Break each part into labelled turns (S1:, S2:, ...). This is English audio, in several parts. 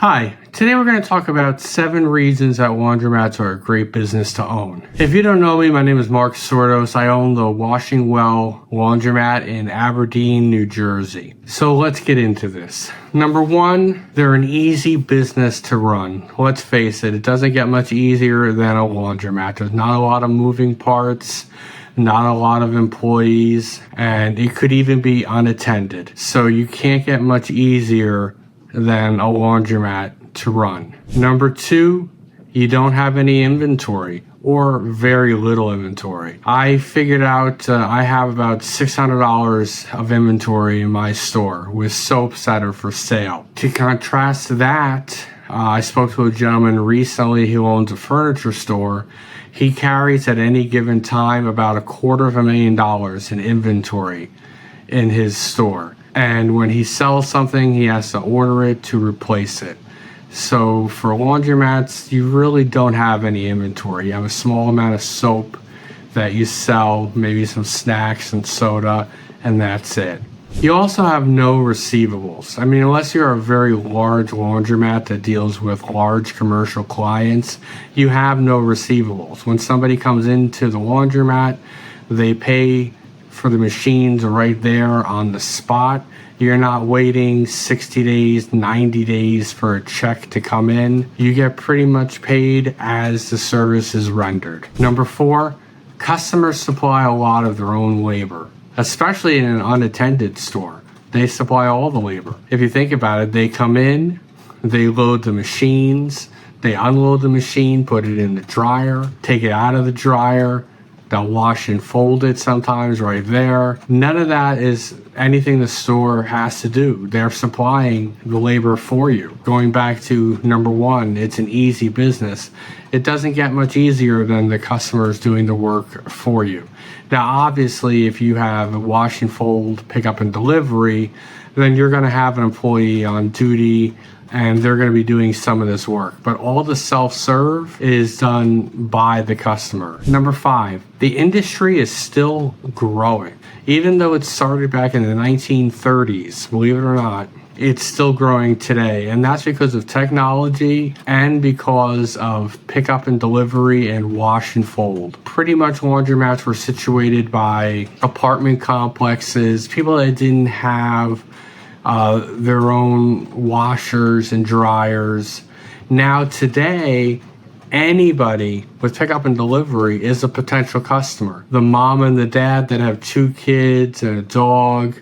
S1: Hi, today we're going to talk about 7 reasons that laundromats are a great business to own. If you don't know me, my name is Mark Csordos. I own the Washing Well Laundromat in Aberdeen, New Jersey. So let's get into this. Number 1, they're an easy business to run. Let's face it, it doesn't get much easier than a laundromat. There's not a lot of moving parts, not a lot of employees, and it could even be unattended. So you can't get much easier than a laundromat to run. Number 2, you don't have any inventory or very little inventory. I figured out I have about $600 of inventory in my store with soaps that are for sale. To contrast that, I spoke to a gentleman recently who owns a furniture store. He carries at any given time about $250,000 in inventory in his store. And when he sells something, he has to order it to replace it. So for laundromats, you really don't have any inventory. You have a small amount of soap that you sell, maybe some snacks and soda, and that's it. You also have no receivables. I mean, unless you're a very large laundromat that deals with large commercial clients, you have no receivables. When somebody comes into the laundromat, they pay for the machines right there on the spot. You're not waiting 60 days, 90 days for a check to come in. You get pretty much paid as the service is rendered. Number 4, customers supply a lot of their own labor, especially in an unattended store. They supply all the labor. If you think about it, they come in, they load the machines, they unload the machine, put it in the dryer, take it out of the dryer, they'll wash and fold it sometimes right there. None of that is anything the store has to do. They're supplying the labor for you. Going back to number 1, it's an easy business. It doesn't get much easier than the customers doing the work for you. Now, obviously, if you have a wash and fold, pickup and delivery, then you're going to have an employee on duty and they're going to be doing some of this work. But all the self-serve is done by the customer. Number 5, the industry is still growing. Even though it started back in the 1930s, believe it or not, it's still growing today. And that's because of technology and because of pickup and delivery and wash and fold. Pretty much laundromats were situated by apartment complexes, people that didn't have their own washers and dryers. Now today, anybody with pickup and delivery is a potential customer. The mom and the dad that have 2 kids and a dog,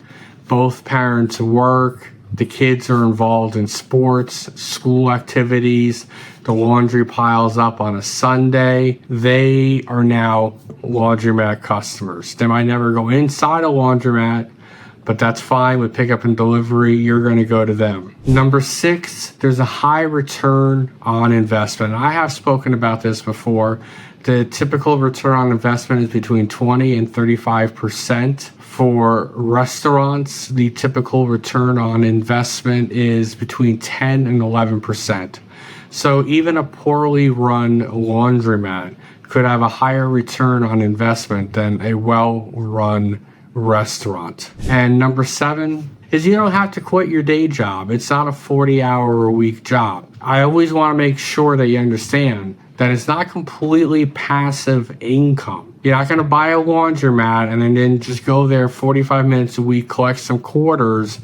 S1: both parents work, the kids are involved in sports, school activities, the laundry piles up on a Sunday. They are now laundromat customers. They might never go inside a laundromat, but that's fine. With pickup and delivery, you're going to go to them. Number 6, there's a high return on investment. I have spoken about this before. The typical return on investment is between 20 and 35%. For restaurants, the typical return on investment is between 10 and 11%. So even a poorly run laundromat could have a higher return on investment than a well-run restaurant. And number 7 is you don't have to quit your day job. It's not a 40-hour-a-week job. I always want to make sure that you understand that it's not completely passive income. You're not going to buy a laundromat and then just go there 45 minutes a week, collect some quarters,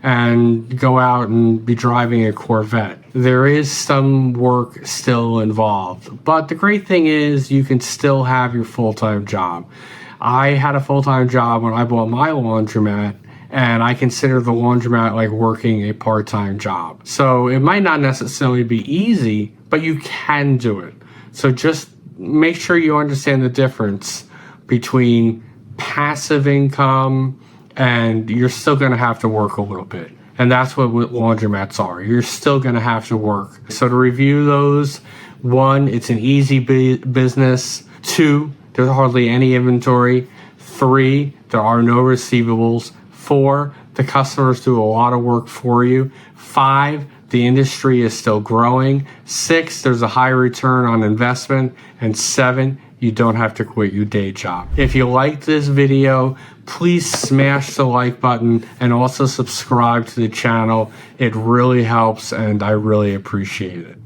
S1: and go out and be driving a Corvette. There is some work still involved. But the great thing is you can still have your full-time job. I had a full-time job when I bought my laundromat, and I consider the laundromat like working a part-time job. So it might not necessarily be easy, but you can do it. So just make sure you understand the difference between passive income and you're still going to have to work a little bit. And that's what laundromats are. You're still going to have to work. So to review those, 1, it's an easy business. 2, there's hardly any inventory. 3, there are no receivables. 4, the customers do a lot of work for you. 5, the industry is still growing. 6, there's a high return on investment. And 7, you don't have to quit your day job. If you liked this video, please smash the like button and also subscribe to the channel. It really helps and I really appreciate it.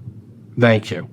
S1: Thank you.